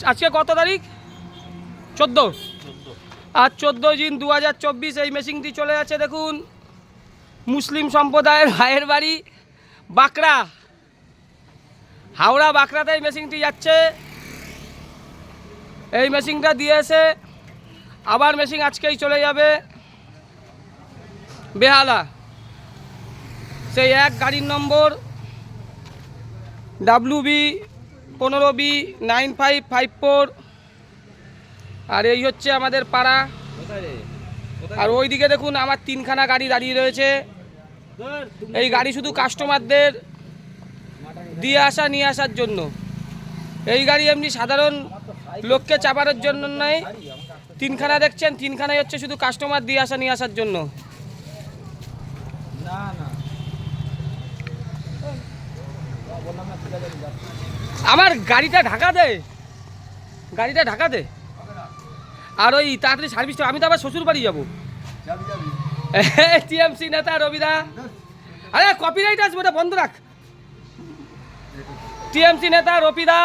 আজকে কত তারিখ? 14। আজ 14 জুন 2024। এই মেশিনটি চলে যাচ্ছে দেখুন মুসলিম সম্প্রদায়ের ভাইয়ের বাড়ি বাঁকড়া, হাওড়া বাঁকড়াতে এই মেশিনটি যাচ্ছে। এই মেশিনটা দিয়েছে, আবার মেশিন আজকেই চলে যাবে বেহালা। সেই এক গাড়ির নম্বর WB15B9554। আর এই হচ্ছে আমাদের পাড়া। আর ওইদিকে দেখুন আমার 3খানা গাড়ি দাঁড়িয়ে রয়েছে। এই গাড়ি শুধু কাস্টমারদের দিয়ে আসা নিয়ে আসার জন্য। এই গাড়ি এমনি সাধারণ লোককে চাপানোর জন্য নয়। 3খানা দেখছেন, 3খানাই হচ্ছে শুধু কাস্টমার দিয়ে আসা নিয়ে আসার জন্য। আমার গাড়িটা ঢাকা দে, গাড়িটা ঢাকা দে। আর ওই তাড়াতাড়ি সার্ভিসটা, আমি তো আবার শ্বশুর বাড়ি যাবো। টিএমসি নেতা রবিদা, আরে কপিরাইট আসবে, ওটা বন্ধ রাখ। টিএমসি নেতা রবিদা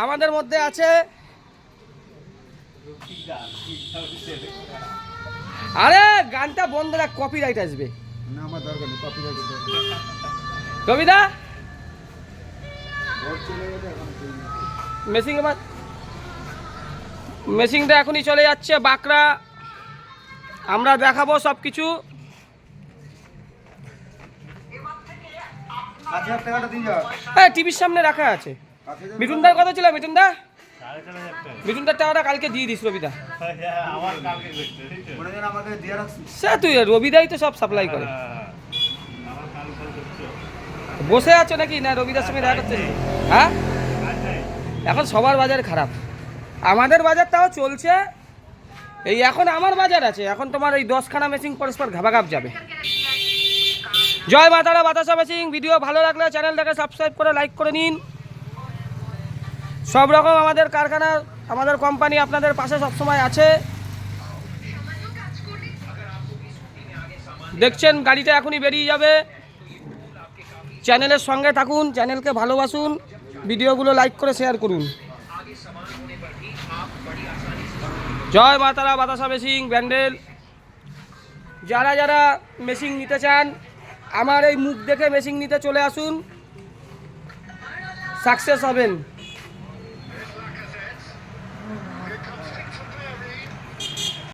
আমাদের মধ্যে আছে। আরে গানটা বন্ধ রাখ, কপিরাইট আসবে। রবিদা মেশিনটা এখনই চলে যাচ্ছে বাঁকড়া। আমরা দেখাবো সব কিছু। টিভির সামনে রাখা আছে। মিঠুনদার কথা ছিল, মিঠুনদার টাকাটা কালকে দিয়ে দিস রবিদা। সে তুই রবিদাই তো সব সাপ্লাই করে। বসে আছো নাকি না রবিদার সঙ্গে দেখা করতে? হ্যাঁ, এখন সবার বাজার খারাপ, আমাদের বাজারটাও চলছে। এই এখন আমার বাজার আছে, এখন তোমার এই 10খানা মেশিন পরস্পর ঘাবাঘাপ যাবে। জয় মা তারা বাতাসা মেশিন। ভিডিও ভালো লাগলে চ্যানেলটাকে সাবস্ক্রাইব করে লাইক করে নিন। সব রকম আমাদের কারখানা, আমাদের কোম্পানি আপনাদের পাশে সবসময় আছে। দেখছেন গাড়িটা এখনই বেরিয়ে যাবে। চ্যানেলের সঙ্গে থাকুন, চ্যানেলকে ভালোবাসুন, ভিডিওগুলো লাইক করে শেয়ার করুন। জয় মা তারা বাতাসা মেশিন ব্যান্ডেল। যারা যারা মেশিন নিতে চান আমার এই মুখ দেখে মেশিন নিতে চলে আসুন, সাকসেস হবেন।